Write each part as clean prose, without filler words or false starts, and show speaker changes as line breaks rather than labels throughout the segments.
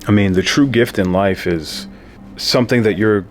I mean, the true gift in life is something that you're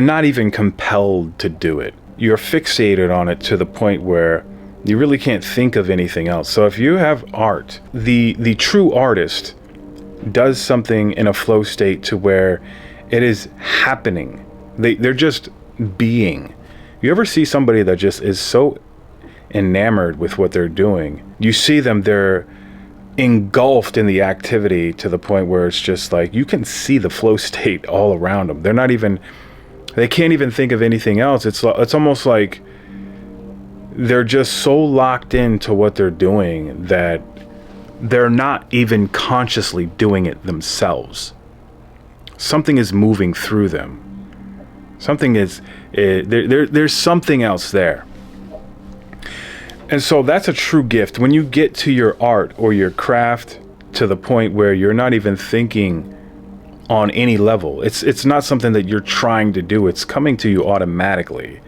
not even compelled to do it. You're fixated on it to the point where you really can't think of anything else. So if you have art, the true artist does something in a flow state to where it is happening. They're just being. You ever see somebody that just is so enamored with what they're doing? You see them, they're engulfed in the activity to the point where it's just like you can see the flow state all around them. They can't even think of anything else. It's almost like they're just so locked into what they're doing that they're not even consciously doing it themselves. Something is moving through them. There's something else there. And so that's a true gift. When you get to your art or your craft to the point where you're not even thinking on any level, it's not something that you're trying to do. It's coming to you automatically.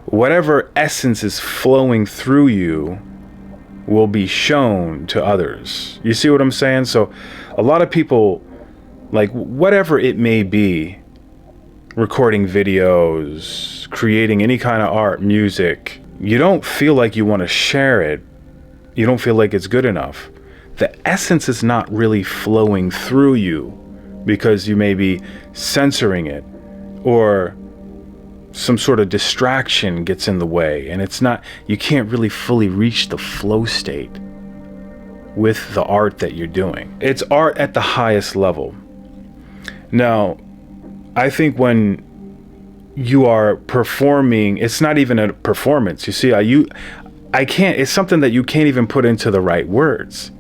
Whatever essence is flowing through you will be shown to others. You see what I'm saying? So a lot of people, like whatever it may be, recording videos, creating any kind of art, music, you don't feel like you want to share it. You don't feel like it's good enough. The essence is not really flowing through you because you may be censoring it, or some sort of distraction gets in the way, and you can't really fully reach the flow state with the art that you're doing. It's art at the highest level. Now, I think when you are performing, it's not even a performance. You see, it's something that you can't even put into the right words.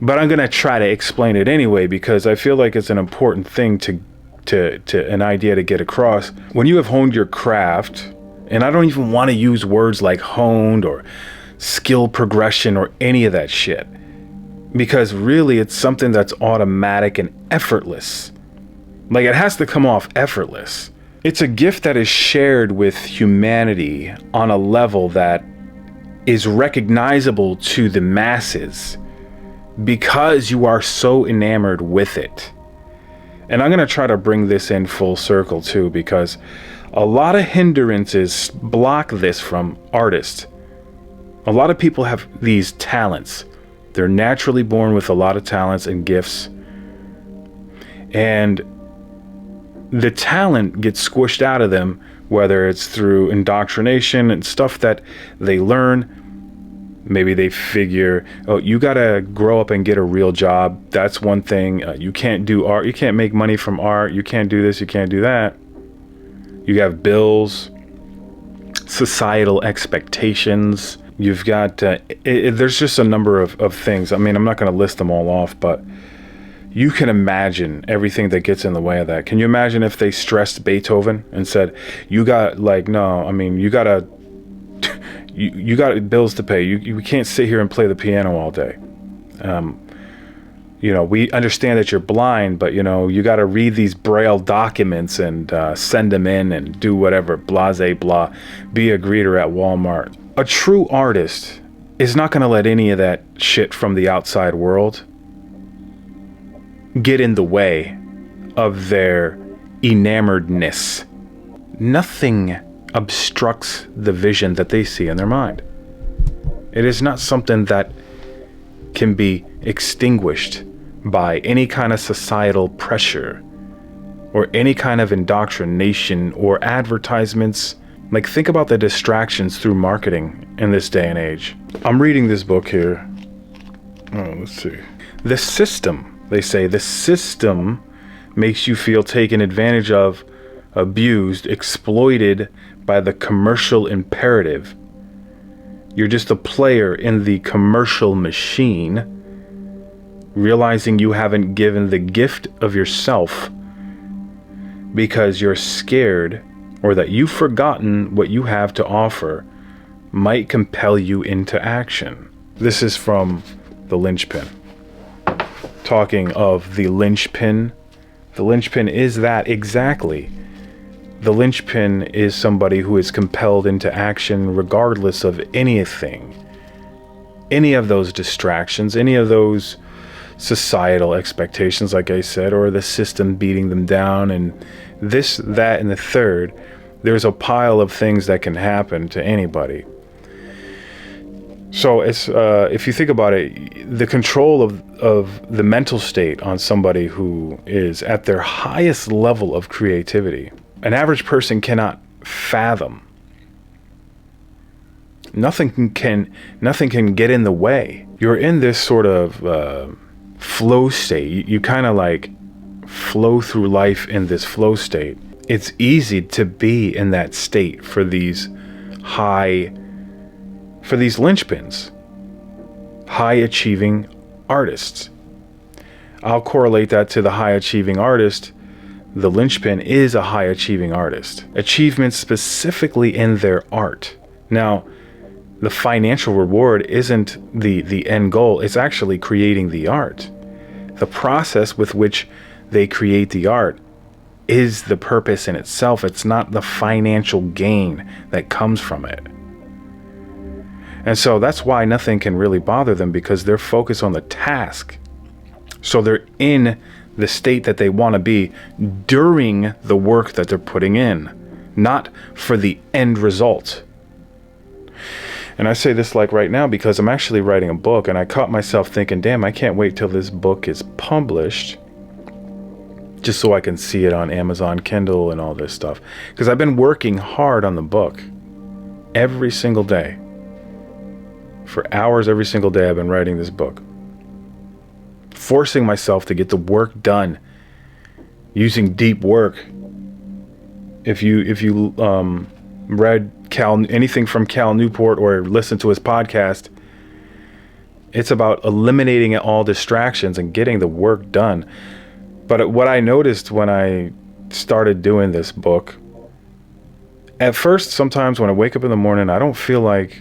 But I'm going to try to explain it anyway, because I feel like it's an important thing to an idea to get across. When you have honed your craft, and I don't even want to use words like honed or skill progression or any of that shit, because really it's something that's automatic and effortless. Like, it has to come off effortless. It's a gift that is shared with humanity on a level that is recognizable to the masses because you are so enamored with it. And I'm going to try to bring this in full circle too, because a lot of hindrances block this from artists. A lot of people have these talents. They're naturally born with a lot of talents and gifts. And the talent gets squished out of them, whether it's through indoctrination and stuff that they learn. Maybe they figure, oh, you got to grow up and get a real job. That's one thing. You can't do art. You can't make money from art. You can't do this. You can't do that. You have bills, societal expectations. You've got, there's just a number of things. I mean, I'm not going to list them all off, but you can imagine everything that gets in the way of that. Can you imagine if they stressed Beethoven and said, you got you got bills to pay. You can't sit here and play the piano all day. We understand that you're blind, but you got to read these Braille documents and send them in and do whatever, blase blah, be a greeter at Walmart. A true artist is not going to let any of that shit from the outside world get in the way of their enamoredness. Nothing obstructs the vision that they see in their mind. It is not something that can be extinguished by any kind of societal pressure or any kind of indoctrination or advertisements. Like, think about the distractions through marketing in this day and age. I'm reading this book here. Let's see. The system, they say, the system makes you feel taken advantage of, abused, exploited by the commercial imperative. You're just a player in the commercial machine, realizing you haven't given the gift of yourself because you're scared, or that you've forgotten what you have to offer might compel you into action. This is from the Linchpin. Talking of the Linchpin, the Linchpin is that exactly. The Linchpin is somebody who is compelled into action regardless of anything, any of those distractions, any of those societal expectations, like I said, or the system beating them down, and this, that, and the third. There's a pile of things that can happen to anybody. So it's if you think about it, the control of the mental state on somebody who is at their highest level of creativity, an average person cannot fathom. Nothing can get in the way. You're in this sort of flow state. You kind of like flow through life in this flow state. It's easy to be in that state for these linchpins, high achieving artists. I'll correlate that to the high achieving artist. The linchpin is a high achieving artist. Achievements specifically in their art. Now, the financial reward isn't the end goal. It's actually creating the art. The process with which they create the art is the purpose in itself. It's not the financial gain that comes from it. And so that's why nothing can really bother them, because they're focused on the task. So they're in the state that they want to be during the work that they're putting in, not for the end result. And I say this like right now because I'm actually writing a book, and I caught myself thinking, damn, I can't wait till this book is published just so I can see it on Amazon Kindle and all this stuff. Because I've been working hard on the book every single day. For hours every single day I've been writing this book. Forcing myself to get the work done using deep work. If you read anything from Cal Newport or listened to his podcast, it's about eliminating all distractions and getting the work done. But what I noticed when I started doing this book, at first, sometimes when I wake up in the morning, I don't feel like,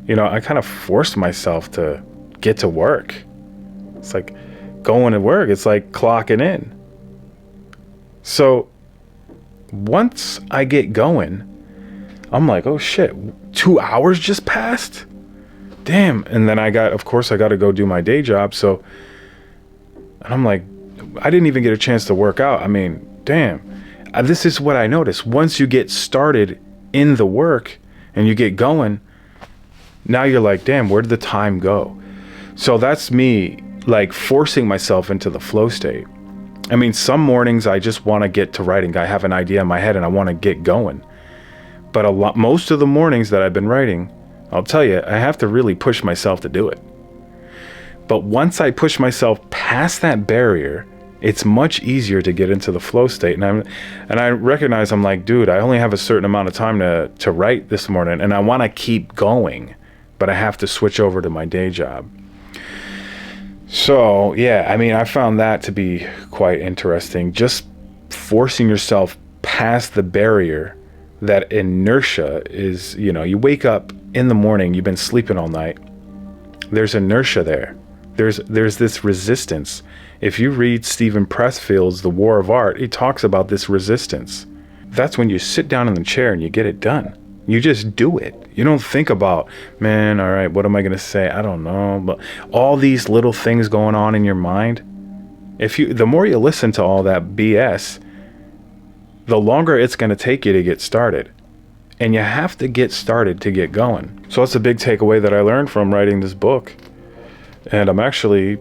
I kind of forced myself to get to work. It's like going to work. It's like clocking in. So once I get going, I'm like, oh shit, 2 hours just passed? Damn. And then I got to go do my day job. So, and I'm like, I didn't even get a chance to work out. I mean, damn. This is what I noticed. Once you get started in the work and you get going, now you're like, damn, where did the time go? So that's me like forcing myself into the flow state. I mean, some mornings I just want to get to writing. I have an idea in my head and I want to get going. But most of the mornings that I've been writing, I'll tell you, I have to really push myself to do it. But once I push myself past that barrier, it's much easier to get into the flow state. And I recognize, I'm like, dude, I only have a certain amount of time to write this morning, and I want to keep going, but I have to switch over to my day job. So, yeah, I mean, I found that to be quite interesting. Just forcing yourself past the barrier, that inertia is, you wake up in the morning, you've been sleeping all night. There's inertia there. There's this resistance. If you read Stephen Pressfield's The War of Art, he talks about this resistance. That's when you sit down in the chair and you get it done. You just do it. You don't think about, man, all right, what am I going to say? I don't know. But all these little things going on in your mind, the more you listen to all that BS, the longer it's going to take you to get started. And you have to get started to get going. So that's a big takeaway that I learned from writing this book. And I'm actually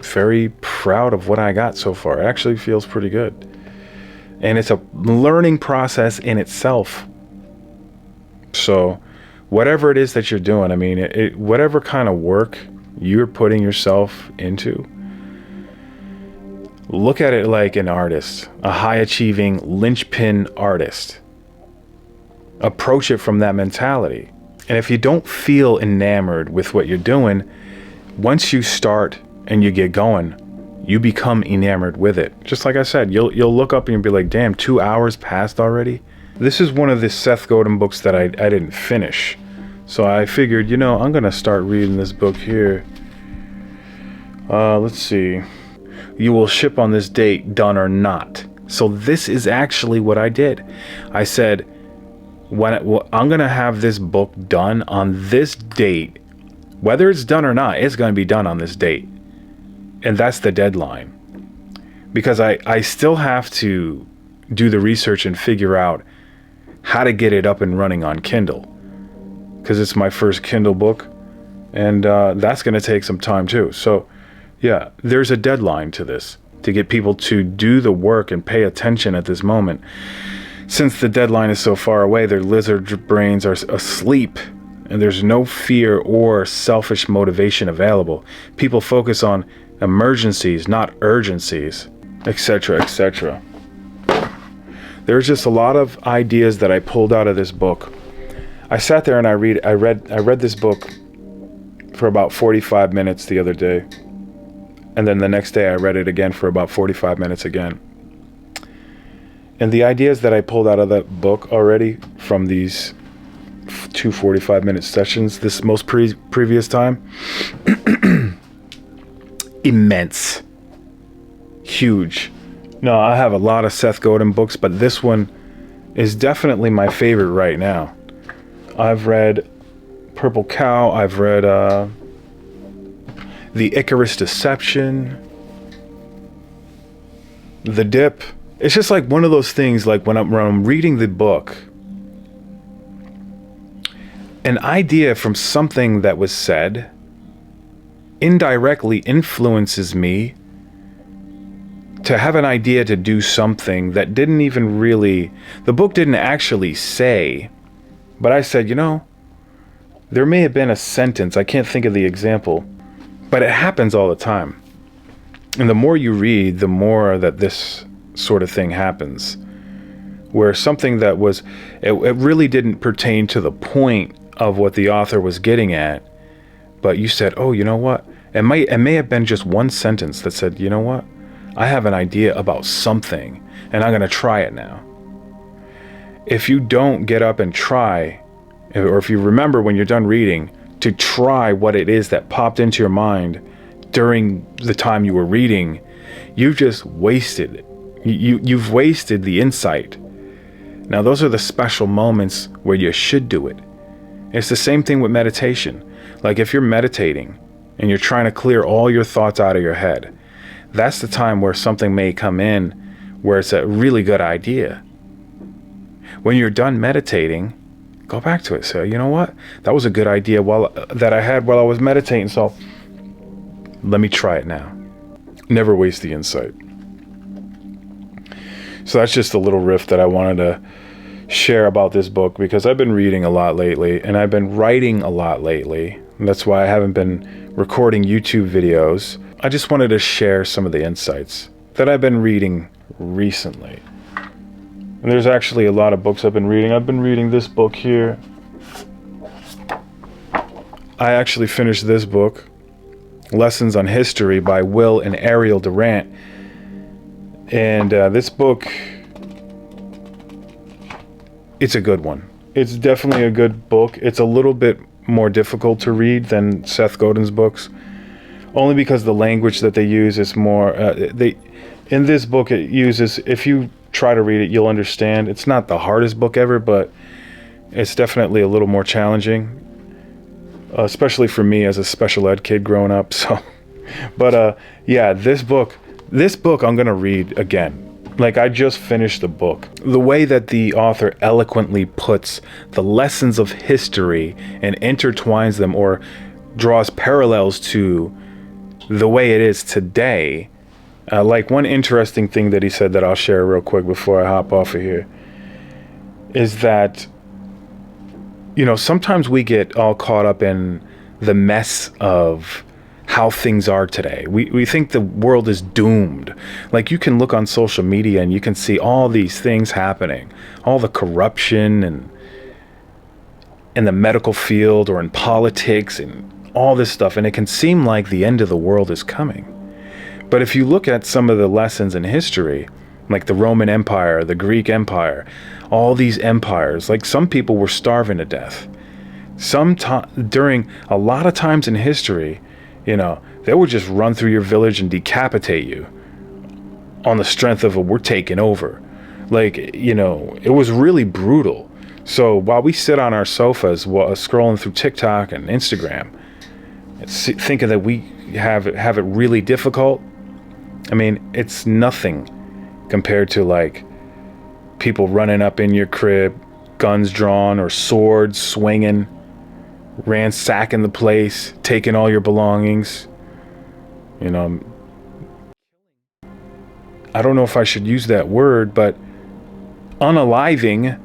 very proud of what I got so far. It actually feels pretty good. And it's a learning process in itself. So whatever it is that you're doing, I mean, whatever kind of work you're putting yourself into, look at it like an artist, a high achieving linchpin artist. Approach it from that mentality. And if you don't feel enamored with what you're doing, once you start and you get going, you become enamored with it. Just like I said, you'll look up and you'll be like, damn, 2 hours passed already. This is one of the Seth Godin books that I didn't finish. So I figured, I'm going to start reading this book here. Let's see. You will ship on this date, done or not. So this is actually what I did. I said, I'm going to have this book done on this date. Whether it's done or not, it's going to be done on this date. And that's the deadline. Because I still have to do the research and figure out how to get it up and running on Kindle. Because it's my first Kindle book. And that's going to take some time too. So yeah, there's a deadline to this, to get people to do the work and pay attention at this moment. Since the deadline is so far away, their lizard brains are asleep, and there's no fear or selfish motivation available. People focus on emergencies, not urgencies, etc., etc. There's just a lot of ideas that I pulled out of this book. I sat there and I read this book for about 45 minutes the other day. And then the next day I read it again for about 45 minutes again. And the ideas that I pulled out of that book already from these 2 45-minute sessions this most previous time, immense, huge. No, I have a lot of Seth Godin books, but this one is definitely my favorite right now. I've read Purple Cow, I've read The Icarus Deception, The Dip. It's just like one of those things, like when I'm reading the book, an idea from something that was said indirectly influences me to have an idea to do something that didn't even really, the book didn't actually say, but I said, there may have been a sentence, I can't think of the example, but it happens all the time. And the more you read, the more that this sort of thing happens, where something that was, it really didn't pertain to the point of what the author was getting at, but you said, oh, you know what? It may have been just one sentence that said, you know what? I have an idea about something, and I'm going to try it now. If you don't get up and try, or if you remember when you're done reading, to try what it is that popped into your mind during the time you were reading, you've just wasted it. You've wasted the insight. Now, those are the special moments where you should do it. It's the same thing with meditation. Like if you're meditating and you're trying to clear all your thoughts out of your head, that's the time where something may come in where it's a really good idea. When you're done meditating, go back to it. Say, you know what? That was a good idea that I had while I was meditating. So let me try it now. Never waste the insight. So that's just a little riff that I wanted to share about this book, because I've been reading a lot lately and I've been writing a lot lately. And that's why I haven't been recording YouTube videos. I just wanted to share some of the insights that I've been reading recently. And there's actually a lot of books I've been reading. I've been reading this book here. I actually finished this book, Lessons on History by Will and Ariel Durant. And this book, it's a good one. It's definitely a good book. It's a little bit more difficult to read than Seth Godin's books, only because the language that they use is more, in this book it uses, if you try to read it, you'll understand. It's not the hardest book ever, but it's definitely a little more challenging, especially for me as a special ed kid growing up. So, but yeah, this book I'm going to read again. Like, I just finished the book. The way that the author eloquently puts the lessons of history and intertwines them or draws parallels to the way it is today. Like one interesting thing that he said that I'll share real quick before I hop off of here is that, sometimes we get all caught up in the mess of how things are today. We think the world is doomed. Like, you can look on social media and you can see all these things happening, all the corruption and in the medical field or in politics and all this stuff, and it can seem like the end of the world is coming. But if you look at some of the lessons in history, like the Roman Empire, the Greek Empire, all these empires, like some people were starving to death. During a lot of times in history, they would just run through your village and decapitate you on the strength of we're taking over. Like, it was really brutal. So while we sit on our sofas scrolling through TikTok and Instagram, thinking that we have it really difficult. I mean, it's nothing compared to like people running up in your crib, guns drawn or swords swinging, ransacking the place, taking all your belongings. You know, I don't know if I should use that word, but unaliving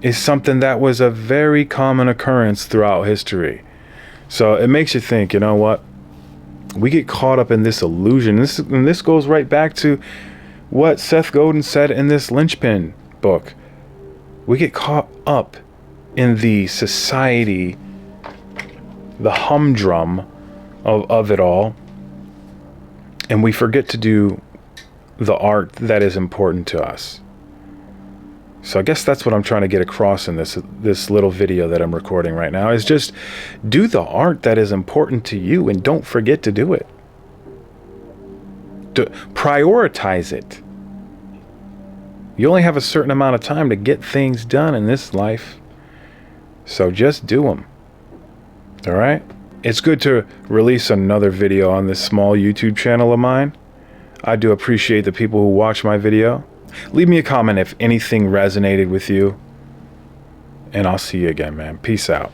is something that was a very common occurrence throughout history. So it makes you think, you know what? We get caught up in this illusion. And this goes right back to what Seth Godin said in this Linchpin book. We get caught up in the society, the humdrum of it all, and we forget to do the art that is important to us. So I guess that's what I'm trying to get across in this little video that I'm recording right now, is just do the art that is important to you and don't forget to do it. Prioritize it. You only have a certain amount of time to get things done in this life, so just do them. All right? It's good to release another video on this small YouTube channel of mine. I do appreciate the people who watch my video. Leave me a comment if anything resonated with you. And I'll see you again, man. Peace out.